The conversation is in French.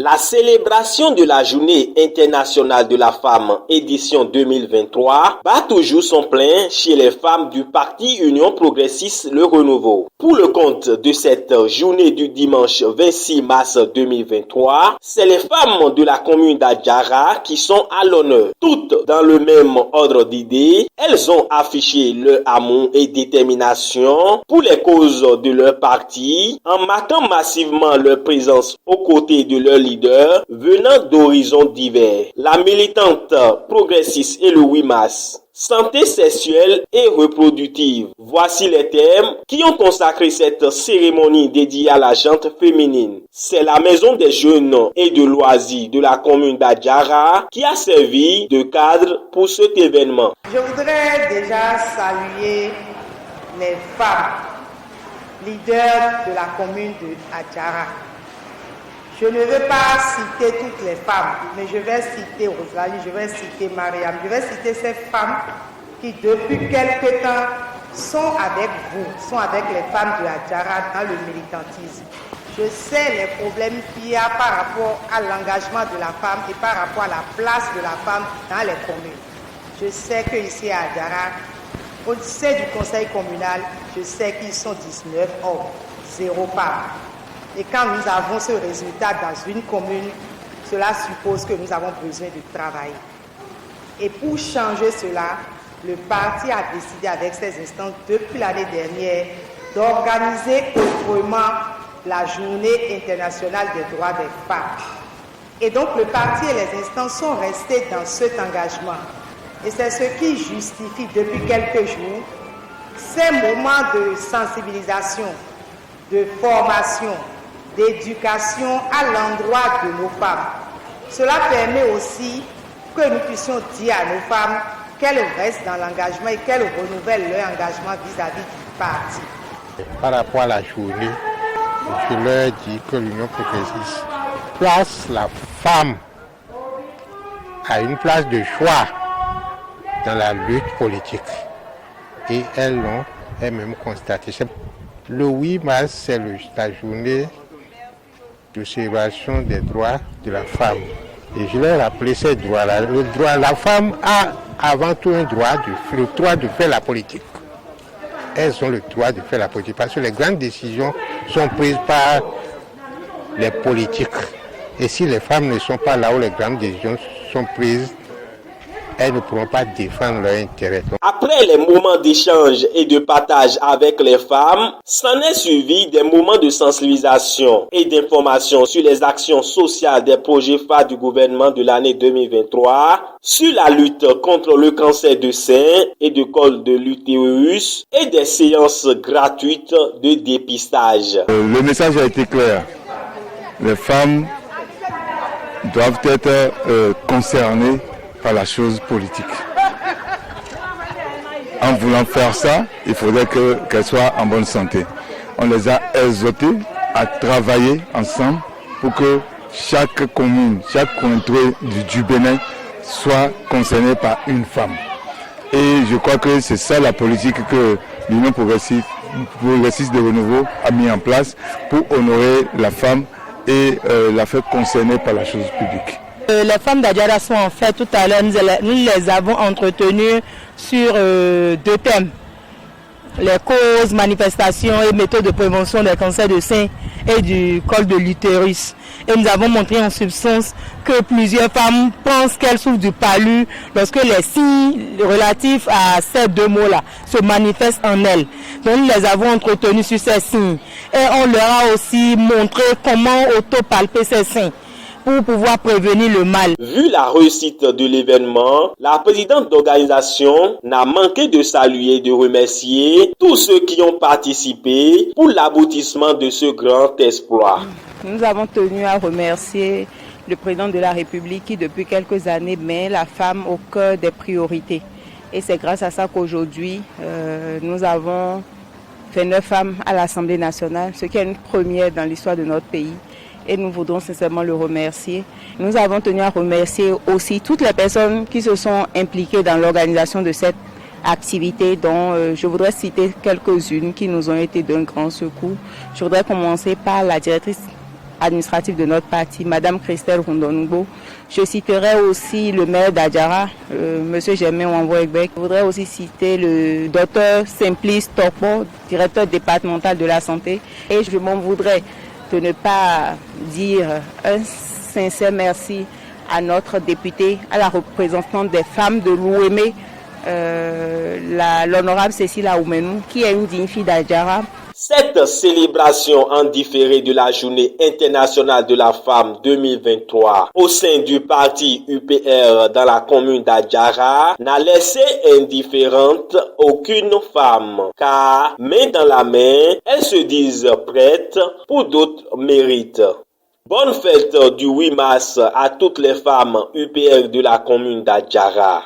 La célébration de la Journée internationale de la femme édition 2023 bat toujours son plein chez les femmes du parti Union progressiste Le Renouveau. Pour le compte de cette journée du dimanche 26 mars 2023, c'est les femmes de la commune d'Adjara qui sont à l'honneur. Toutes dans le même ordre d'idées, elles ont affiché leur amour et détermination pour les causes de leur parti en marquant massivement leur présence aux côtés de leurs leaders venant d'horizons divers. La militante progressiste et le 8 mars. Santé sexuelle et reproductive. Voici les thèmes qui ont consacré cette cérémonie dédiée à la gente féminine. C'est la maison des jeunes et de loisirs de la commune d'Adjara qui a servi de cadre pour cet événement. Je voudrais déjà saluer les femmes leaders de la commune d'Adjara. Je ne veux pas citer toutes les femmes, mais je vais citer Rosalie, je vais citer Mariam, je vais citer ces femmes qui depuis quelque temps sont avec vous, sont avec les femmes de Adjara dans le militantisme. Je sais les problèmes qu'il y a par rapport à l'engagement de la femme et par rapport à la place de la femme dans les communes. Je sais qu'ici à Adjara, au sein du conseil communal, je sais qu'ils sont 19 hommes, 0 femmes. Et quand nous avons ce résultat dans une commune, cela suppose que nous avons besoin de travailler. Et pour changer cela, le parti a décidé avec ses instances depuis l'année dernière d'organiser autrement la journée internationale des droits des femmes. Et donc le parti et les instances sont restés dans cet engagement. Et c'est ce qui justifie depuis quelques jours ces moments de sensibilisation, de formation, d'éducation à l'endroit de nos femmes. Cela permet aussi que nous puissions dire à nos femmes qu'elles restent dans l'engagement et qu'elles renouvellent leur engagement vis-à-vis du parti. Par rapport à la journée, je leur dis que l'Union progressiste place la femme à une place de choix dans la lutte politique. Et elles l'ont elles-mêmes constaté. Le 8 mars, c'est la journée de célébration des droits de la femme. Et je leur ai rappelé ces droits-là. Le droit, la femme a avant tout un droit, le droit de faire la politique. Elles ont le droit de faire la politique parce que les grandes décisions sont prises par les politiques. Et si les femmes ne sont pas là où les grandes décisions sont prises, elles ne pourront pas défendre leurs intérêts. Après les moments d'échange et de partage avec les femmes, s'en est suivi des moments de sensibilisation et d'information sur les actions sociales des projets phares du gouvernement de l'année 2023, sur la lutte contre le cancer de sein et de col de l'utérus et des séances gratuites de dépistage. Le message a été clair. Les femmes doivent être concernées par la chose politique. En voulant faire ça, il faudrait qu'elles soient en bonne santé. On les a exhortées à travailler ensemble pour que chaque commune, chaque contrée du Bénin soit concernée par une femme. Et je crois que c'est ça la politique que l'Union progressiste de Renouveau a mis en place pour honorer la femme et la faire concerner par la chose publique. Les femmes d'Adjara sont en fait tout à l'heure, nous les avons entretenues sur 2 thèmes. Les causes, manifestations et méthodes de prévention des cancers de sein et du col de l'utérus. Et nous avons montré en substance que plusieurs femmes pensent qu'elles souffrent du palu lorsque les signes relatifs à ces 2 mots-là se manifestent en elles. Donc nous les avons entretenues sur ces signes. Et on leur a aussi montré comment auto-palper ces seins pour pouvoir prévenir le mal. Vu la réussite de l'événement, la présidente d'organisation n'a manqué de saluer et de remercier tous ceux qui ont participé pour l'aboutissement de ce grand exploit. Nous avons tenu à remercier le président de la République qui depuis quelques années met la femme au cœur des priorités. Et c'est grâce à ça qu'aujourd'hui, nous avons 29 femmes à l'Assemblée nationale, ce qui est une première dans l'histoire de notre pays. Et nous voudrons sincèrement le remercier. Nous avons tenu à remercier aussi toutes les personnes qui se sont impliquées dans l'organisation de cette activité, dont je voudrais citer quelques-unes qui nous ont été d'un grand secours. Je voudrais commencer par la directrice administrative de notre parti, Madame Christelle Rondongo. Je citerai aussi le maire d'Adjara, Monsieur Germain Wambo-Egbek. Je voudrais aussi citer le docteur Simplice Tokpo, directeur départemental de la santé. Et je m'en voudrais de ne pas dire un sincère merci à notre députée, à la représentante des femmes de l'OUME, l'honorable Cécile Aoumenou, qui est une digne fille d'Adjara. Cette célébration en différé de la Journée internationale de la femme 2023 au sein du parti UPR dans la commune d'Adjara n'a laissé indifférente aucune femme, car main dans la main, elles se disent prêtes pour d'autres mérites. Bonne fête du 8 mars à toutes les femmes UPR de la commune d'Adjara.